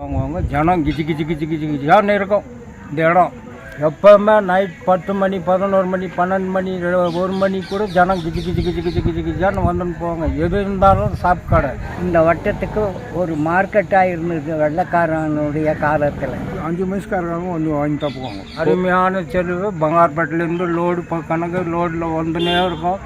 அவங்கவுங்க ஜனம் கிச்சு கிச்சு கிச்சு கிச்சு கிச்சான்னு இருக்கும் இந்த இடம். எப்போவுமே நைட் 10 மணி 11 மணி 12 மணி 1 மணி கூட ஜனம் கிச்சு கிச்சு கிச்சு கிச்சு கிச்சு கிச்சான்னு வந்துன்னு போவாங்க. எது இருந்தாலும் சாப்பிட்டு கடை. இந்த வட்டத்துக்கு ஒரு மார்க்கெட்டாக இருந்தது வெள்ளைக்காரனுடைய காலத்தில். 5 வயசுக்காரங்க வந்து வாங்கி தான் போவாங்க. அருமையான செலவு. பங்கார்பேட்டிலேருந்து லோடு கணக்கு லோடில் வந்துனே இருக்கும்.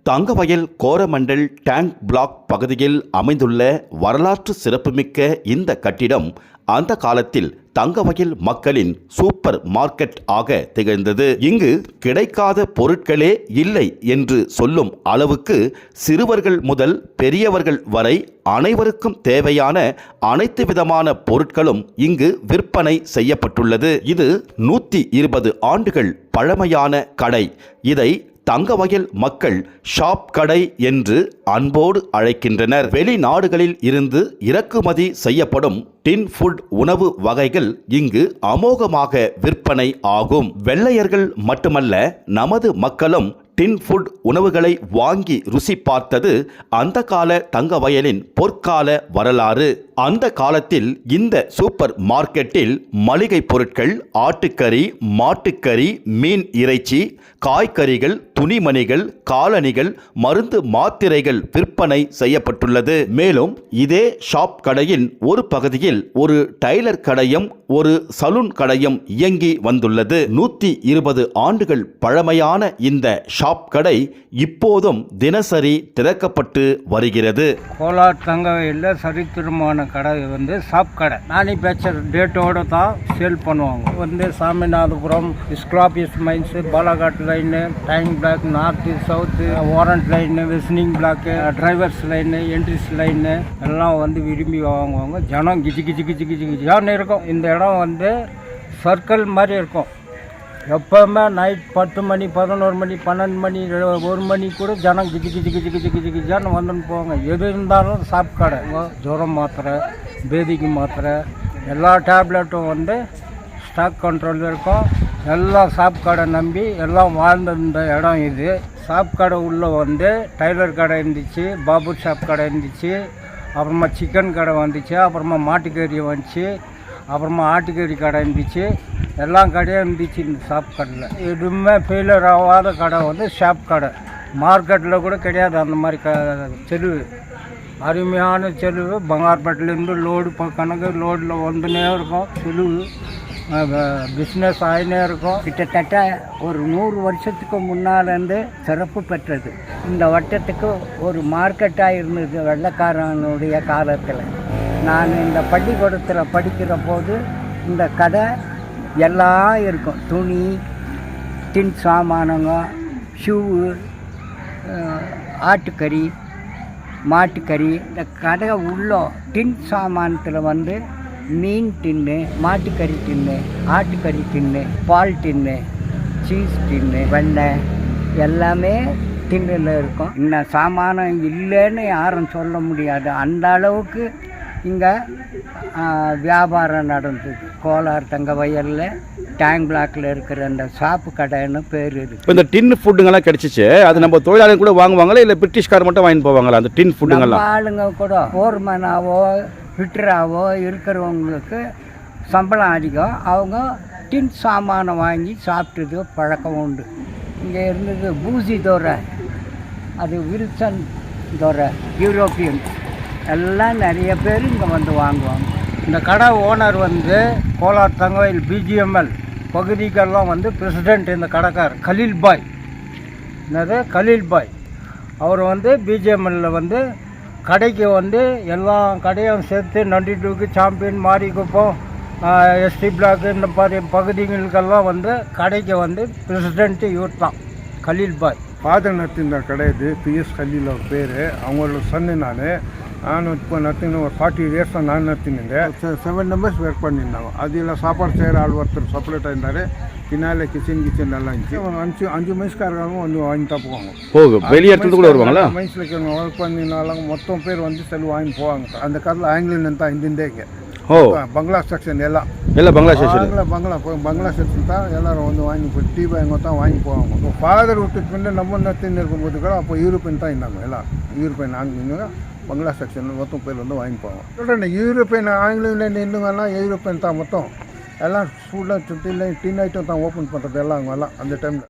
தங்கவயல் கோரமண்டல் டேங்க் பிளாக் பகுதியில் அமைந்துள்ள வரலாற்று சிறப்புமிக்க இந்த கட்டிடம் அந்த காலத்தில் தங்கவயல் மக்களின் சூப்பர் மார்க்கெட் ஆக திகழ்ந்தது. இங்கு கிடைக்காத பொருட்களே இல்லை என்று சொல்லும் அளவுக்கு சிறுவர்கள் முதல் பெரியவர்கள் வரை அனைவருக்கும் தேவையான அனைத்து விதமான பொருட்களும் இங்கு விற்பனை செய்யப்பட்டுள்ளது. இது 120 ஆண்டுகள் பழமையான கடை. இதை தங்கவயல் மக்கள் ஷாப் கடை என்று அன்போடு அழைக்கின்றனர். வெளிநாடுகளில் இருந்து இறக்குமதி செய்யப்படும் டின் ஃபுட் உணவு வகைகள் இங்கு அமோகமாக விற்பனை ஆகும். வெள்ளையர்கள் மட்டுமல்ல, நமது மக்களும் டின் ஃபுட் உணவுகளை வாங்கி ருசி பார்த்தது அந்த கால தங்கவயலின் பொற்கால வரலாறு. அந்த காலத்தில் இந்த சூப்பர் மார்க்கெட்டில் மளிகை பொருட்கள், ஆட்டுக்கறி, மாட்டுக்கறி, மீன் இறைச்சி, காய்கறிகள், துணிமணிகள், காலணிகள், மருந்து மாத்திரைகள் விற்பனை செய்யப்பட்டுள்ளது. மேலும் இதே ஷாப் கடையின் ஒரு பகுதியில் ஒரு டைலர் கடையும் ஒரு சலூன் கடையும் இயங்கி வந்துள்ளது. 120 ஆண்டுகள் பழமையான இந்த ஷாப் கடை இப்போதும் தினசரி திறக்கப்பட்டு வருகிறது. கோலார் தங்கவயலில் சரித்திரமான கடை வந்து ஷாப் கடை. மேனுஃபேக்சர் டேட்டோடு தான் சேல் பண்ணுவாங்க. சாமிநாதபுரம், ஸ்கிராபியஸ் mines, Balaghat line, tank block, north, south, warrant line, வெஸ்னிங் block, drivers line, entries line எல்லாம் விரும்பி வாங்குவாங்க. ஜனம் கிச்சு கிச்சு கிச்சு கிச்சு கிச்சான்னு இருக்கும். இந்த இடம் சர்க்கிள் மாதிரி இருக்கும். எப்போவுமே நைட் 10 மணி 11 மணி 12 மணி 1 மணி கூட ஜனம் கிச்சு கிச்சு கிச்சு கிச்சு கிச்சு கிச்சான்னு வந்துன்னு போவாங்க. எது இருந்தாலும் சாப்பிட்டு கடை. ஜுரம் மாத்திரை, பேதிக்கு மாத்திரை, எல்லா டேப்லெட்டும் ஸ்டாக் கண்ட்ரோல் இருக்கும். எல்லாம் சாப்பிட்டு கடை நம்பி எல்லாம் வாழ்ந்த இடம் இது. சாப் கடை உள்ளே டைலர் கடை இருந்துச்சு, பாபு ஷாப் கடை இருந்துச்சு, அப்புறமா சிக்கன் கடை வந்துச்சு, அப்புறமா மாட்டுக்கறி வந்துச்சு, அப்புறமா ஆட்டுக்கறி கடை இருந்துச்சு. எல்லாம் கடையும் இருந்துச்சு இந்த ஷாப் கடையில். எதுவுமே ஃபெயிலியர் ஆகாத கடை ஷாப் கடை. மார்க்கெட்டில் கூட கிடையாது அந்த மாதிரி செலவு. அருமையான செலவு. பங்கார்பேட்டிலேருந்து லோடு கணக்கு லோடில் வந்துனே இருக்கும். செலவு பிஸ்னஸ் ஆகினே இருக்கும். கிட்டத்தட்ட ஒரு 100 வருஷத்துக்கு முன்னாலேருந்து சிறப்பு பெற்றது. இந்த வட்டத்துக்கு ஒரு மார்க்கெட்டாக இருந்தது வெள்ளைக்காரனுடைய காலத்தில். நான் இந்த பள்ளிக்கூடத்தில் படிக்கிற போது இந்த கடை எல்லாம் இருக்கும். துணி, டின் சாமானங்க, ஷூவு, ஆட்டுக்கறி, மாட்டுக்கறி. இந்த கடை உள்ள டின் சாமானத்தில் மீன் டின்னு, மாட்டுக்கறி டின்னு, ஆட்டுக்கறி டின்னு, பால் டின்னு, சீஸ் டின்னு, வெண்ணெய் எல்லாமே டின்னில் இருக்கும். இன்னும் சாமானம் இல்லைன்னு யாரும் சொல்ல முடியாது. அந்த அளவுக்கு இங்கே வியாபாரம் நடந்தது. கோலார் தங்கவயலில் டேங்க் பிளாக்கில் இருக்கிற அந்த ஷாப்பு கடைன்னு பேர் இருக்குது. இப்போ இந்த டின் ஃபுட்டுங்கெல்லாம் கிடச்சிச்சு, அது நம்ம தொழிலாளர்கள் கூட வாங்குவாங்களா இல்லை பிரிட்டிஷ்கார் மட்டும் வாங்கிட்டு போவாங்களா அந்த டின் ஃபுட்டுங்கெல்லாம்? ஆளுங்க கூட ஃபோர்மேனாவோ ஃபிட்டராவோ இருக்கிறவங்களுக்கு சம்பளம் அதிகம். அவங்க டின் சாமானை வாங்கி சாப்பிட்டது பழக்கம் உண்டு. இங்கே இருந்தது பூசி தோரை, அது வில்சன் தோரை, யூரோப்பியன் எல்லாம் நிறைய பேர் இங்கே வாங்குவாங்க. இந்த கடை ஓனர் கோலார் தங்கவயல் பிஜிஎம்எல் பகுதிக்கெல்லாம் பிரசிடெண்ட் இந்த கடைக்கார் கலீல் பாய். என்னது கலீல் பாய். அவர் பிஜிஎம்எல்ல கடைக்கு எல்லா கடையும் சேர்த்து நண்டிட்டூக்கு, சாம்பியன், மாரிக்குப்பம், எஸ்டி பிளாக் இந்த மாதிரி பகுதிகளுக்கெல்லாம் கடைக்கு பிரசிடெண்ட்டு இவர் தான், கலீல் பாய். ஃபாதர் நடத்தின கடை இது. பிஎஸ் கலீல் அவர் பேர். அவங்களோட சொன்ன நான் இப்போ நடத்தின ஒரு 40 இயர்ஸ் தான் நான் நடத்தினேன். 7 மெம்பர்ஸ் ஒர்க் பண்ணியிருந்தாங்க. அது எல்லாம் சாப்பாடு செய்கிற ஆள் ஒருத்தர் செப்பரேட்டாக இருந்தார். பின்னால் கிச்சன் எல்லாம் இருந்துச்சு. 5 வயசுக்காரங்க வாங்கி தான் போவாங்க. வெளியேறது கூட வருவாங்களா? வயசில் இருக்கிறவங்க ஒர்க் பண்ணினாலும் மொத்தம் பேர் செல் வாங்கி போவாங்க. அந்த காலத்தில் ஆங்கிலன் தான் இருந்தே இங்கே. பங்களா செக்ஷன் எல்லாம் பங்களா செக்ஷன் பங்களா செக்ஷன் தான் எல்லாரும் வாங்கி டீ பேங்க தான் வாங்கி போவாங்க. ஃபாதர் விட்டுட்டு நம்ம நடத்தின்னு இருக்கும்போது கூட அப்போ யூரோப்பியன் தான் இருந்தாங்க. எல்லாம் யூரோப்பியன் ஆங்கிலங்க பங்களா செக்ஷன் மொத்தம் பேர் வந்து வாங்கி போவாங்க. சொல்கிறேன் யூரோப்பியன் ஆங்கிலம் நின்றுங்கெல்லாம் யூரோப்பியன் தான் மொத்தம் எல்லாம் ஃபுல்லாக டின் ஐட்டம் தான் ஓப்பன் பண்ணுறது எல்லாம் அவங்கெல்லாம் அந்த டைமில்.